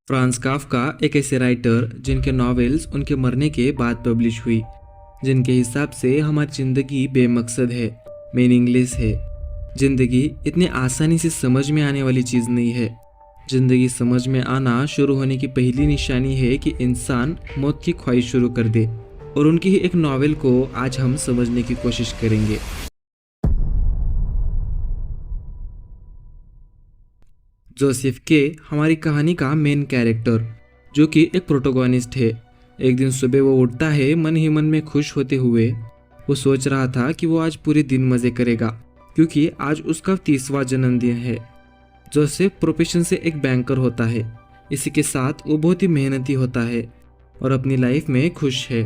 Franz Kafka एक ऐसे writer जिनके नॉवेल्स उनके मरने के बाद पब्लिश हुई, जिनके हिसाब से हमारी ज़िंदगी बेमकसद है, मीनिंगलेस है। ज़िंदगी इतनी आसानी से समझ में आने वाली चीज़ नहीं है। ज़िंदगी समझ में आना शुरू होने की पहली निशानी है कि इंसान मौत की ख्वाहिश शुरू कर दे। और उनकी ही एक नॉवेल को आज हम समझने की कोशिश करेंगे। जोसेफ के हमारी कहानी का मेन कैरेक्टर, जो कि एक प्रोटोगोनिस्ट है। एक दिन सुबह वो उठता है मन ही मन में खुश होते हुए। वो सोच रहा था कि वो आज पूरे दिन मज़े करेगा, क्योंकि आज उसका 30वां जन्मदिन है। जोसेफ प्रोफेशन से एक बैंकर होता है। इसी के साथ वो बहुत ही मेहनती होता है और अपनी लाइफ में खुश है।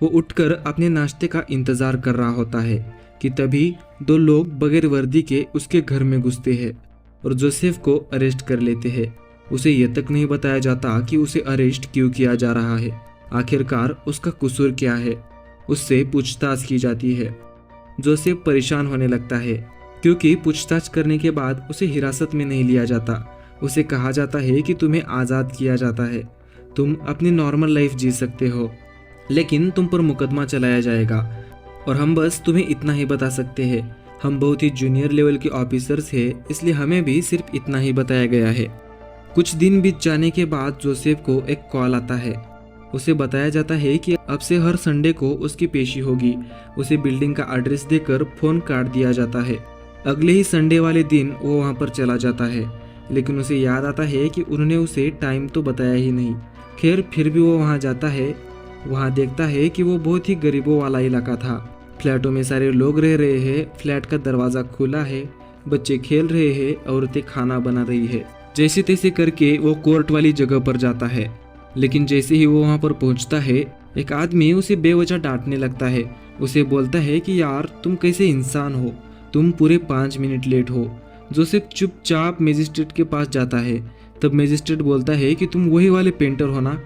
वो उठकर अपने नाश्ते का इंतज़ार कर रहा होता है कि तभी दो लोग बगैर वर्दी के उसके घर में घुसते हैं और जोसेफ को अरेस्ट कर लेते हैं। उसे यह तक नहीं बताया जाता कि उसे अरेस्ट क्यों किया जा रहा है, आखिरकार उसका कसूर क्या है। उससे पूछताछ की जाती है। जोसेफ परेशान होने लगता है, क्योंकि पूछताछ करने के बाद उसे हिरासत में नहीं लिया जाता। उसे कहा जाता है कि तुम्हें आज़ाद किया जाता है, तुम अपनी नॉर्मल लाइफ जी सकते हो, लेकिन तुम पर मुकदमा चलाया जाएगा और हम बस तुम्हें इतना ही बता सकते हैं। हम बहुत ही जूनियर लेवल के ऑफिसर्स हैं, इसलिए हमें भी सिर्फ इतना ही बताया गया है। कुछ दिन बीत जाने के बाद जोसेफ को एक कॉल आता है। उसे बताया जाता है कि अब से हर संडे को उसकी पेशी होगी। उसे बिल्डिंग का एड्रेस देकर फ़ोन काट दिया जाता है। अगले ही संडे वाले दिन वो वहाँ पर चला जाता है, लेकिन उसे याद आता है कि उन्होंने उसे टाइम तो बताया ही नहीं। खैर, फिर भी वो वहाँ जाता है। वहाँ देखता है कि वो बहुत ही गरीबों वाला इलाका था। फ्लैटों में सारे लोग रह रहे हैं, फ्लैट का दरवाज़ा खुला है, बच्चे खेल रहे हैं, औरतें खाना बना रही है। जैसे तैसे करके वो कोर्ट वाली जगह पर जाता है, लेकिन जैसे ही वो वहाँ पर पहुँचता है, एक आदमी उसे बेवजह डांटने लगता है। उसे बोलता है कि यार, तुम कैसे इंसान हो, तुम पूरे 5 मिनट लेट हो। जोसेफ चुपचाप मजिस्ट्रेट के पास जाता है। तब मजिस्ट्रेट बोलता है कि तुम वही वाले पेंटर हो ना।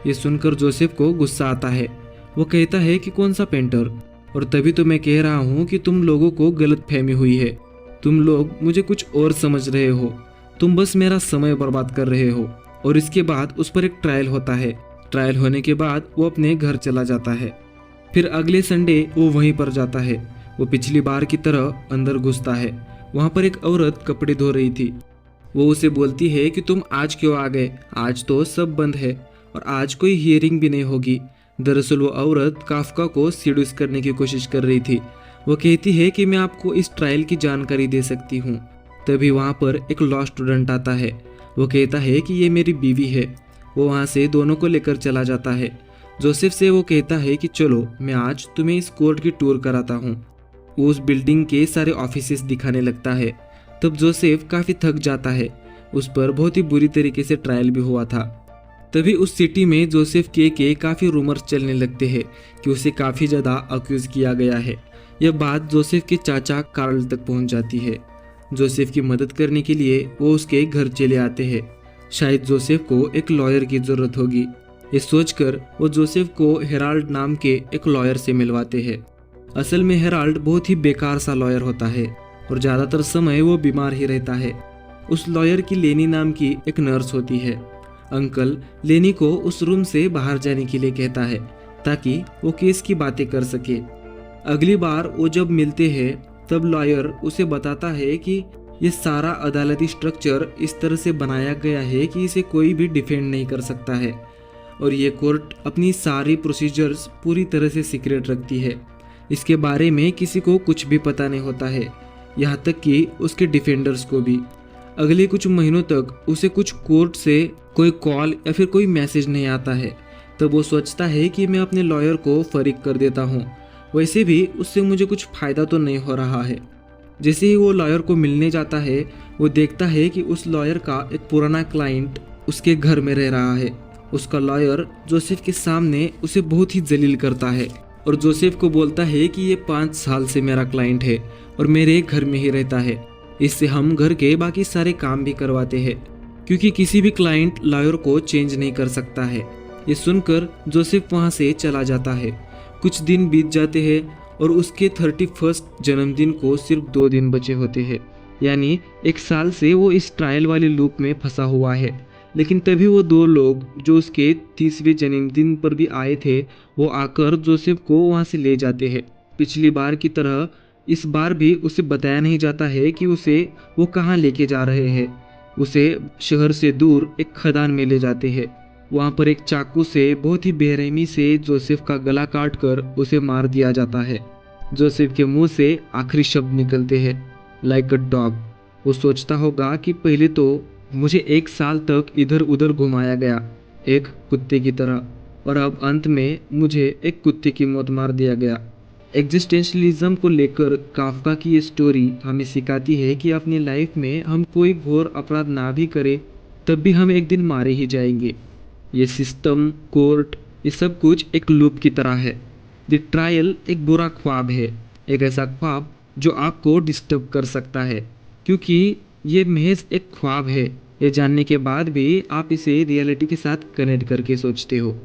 ये सुनकर जोसेफ को गुस्सा आता है। वो कहता है कि कौन सा पेंटर, और तभी तो मैं कह रहा हूँ कि तुम लोगों को गलत फहमी हुई है। तुम लोग मुझे कुछ और समझ रहे हो, तुम बस मेरा समय बर्बाद कर रहे हो। और इसके बाद उस पर एक ट्रायल होता है। ट्रायल होने के बाद वो अपने घर चला जाता है। फिर अगले संडे वो वहीं पर जाता है। वो पिछली बार की तरह अंदर घुसता है। वहाँ पर एक औरत कपड़े धो रही थी। वो उसे बोलती है कि तुम आज क्यों आ गए, आज तो सब बंद है और आज कोई हियरिंग भी नहीं होगी। दरअसल वो औरत काफ्का को सीड्यूस करने की कोशिश कर रही थी। वो कहती है कि मैं आपको इस ट्रायल की जानकारी दे सकती हूँ। तभी वहाँ पर एक लॉ स्टूडेंट आता है। वो कहता है कि ये मेरी बीवी है। वो वहाँ से दोनों को लेकर चला जाता है। जोसेफ से वो कहता है कि चलो, मैं आज तुम्हें इस कोर्ट की टूर कराता हूँ। वो उस बिल्डिंग के सारे ऑफिसेस दिखाने लगता है। तब जोसेफ काफ़ी थक जाता है। उस पर बहुत ही बुरी तरीके से ट्रायल भी हुआ था। तभी उस सिटी में जोसेफ के काफ़ी रूमर्स चलने लगते हैं कि उसे काफ़ी ज़्यादा अक्यूज़ किया गया है। यह बात जोसेफ के चाचा कार्ल तक पहुंच जाती है। जोसेफ की मदद करने के लिए वो उसके घर चले आते हैं। शायद जोसेफ को एक लॉयर की ज़रूरत होगी। ये सोचकर वो जोसेफ को हेराल्ड नाम के एक लॉयर से मिलवाते हैं। असल में हेराल्ड बहुत ही बेकार सा लॉयर होता है और ज़्यादातर समय वो बीमार ही रहता है। उस लॉयर की लेनी नाम की एक नर्स होती है। अंकल लेनी को उस रूम से बाहर जाने के लिए कहता है ताकि वो केस की बातें कर सके। अगली बार वो जब मिलते हैं तब लॉयर उसे बताता है कि ये सारा अदालती स्ट्रक्चर इस तरह से बनाया गया है कि इसे कोई भी डिफेंड नहीं कर सकता है और ये कोर्ट अपनी सारी प्रोसीजर्स पूरी तरह से सीक्रेट रखती है। इसके बारे में किसी को कुछ भी पता नहीं होता है, यहाँ तक कि उसके डिफेंडर्स को भी। अगले कुछ महीनों तक उसे कुछ कोर्ट से कोई कॉल या फिर कोई मैसेज नहीं आता है। तब वो सोचता है कि मैं अपने लॉयर को फरीक कर देता हूँ, वैसे भी उससे मुझे कुछ फ़ायदा तो नहीं हो रहा है। जैसे ही वो लॉयर को मिलने जाता है, वो देखता है कि उस लॉयर का एक पुराना क्लाइंट उसके घर में रह रहा है। उसका लॉयर जोसेफ के सामने उसे बहुत ही जलील करता है और जोसेफ को बोलता है कि ये 5 साल से मेरा क्लाइंट है और मेरे घर में ही रहता है। इससे हम घर के बाकी सारे काम भी करवाते हैं, क्योंकि किसी भी क्लाइंट लॉयर को चेंज नहीं कर सकता है। ये सुनकर जोसेफ वहाँ से चला जाता है। कुछ दिन बीत जाते हैं और उसके 31 जन्मदिन को सिर्फ 2 दिन बचे होते हैं। यानी 1 साल से वो इस ट्रायल वाले लूप में फंसा हुआ है। लेकिन तभी वो दो लोग जो उसके 30वें जन्मदिन पर भी आए थे, वो आकर जोसेफ को वहाँ से ले जाते हैं। पिछली बार की तरह इस बार भी उसे बताया नहीं जाता है कि उसे वो कहाँ लेके जा रहे हैं। उसे शहर से दूर एक खदान में ले जाते हैं। वहाँ पर एक चाकू से बहुत ही बेरहमी से जोसेफ का गला काट कर उसे मार दिया जाता है। जोसेफ के मुंह से आखिरी शब्द निकलते हैं, लाइक अ डॉग। वो सोचता होगा कि पहले तो मुझे 1 साल तक इधर उधर घुमाया गया एक कुत्ते की तरह, और अब अंत में मुझे एक कुत्ते की मौत मार दिया गया। एग्जिस्टेंशलिज्म को लेकर काफ्का की ये स्टोरी हमें सिखाती है कि अपनी लाइफ में हम कोई घोर अपराध ना भी करें, तब भी हम एक दिन मारे ही जाएंगे। ये सिस्टम, कोर्ट, ये सब कुछ एक लूप की तरह है। द ट्रायल एक बुरा ख्वाब है, एक ऐसा ख्वाब जो आपको डिस्टर्ब कर सकता है, क्योंकि ये महज एक ख्वाब है। ये जानने के बाद भी आप इसे रियलिटी के साथ कनेक्ट करके सोचते हो।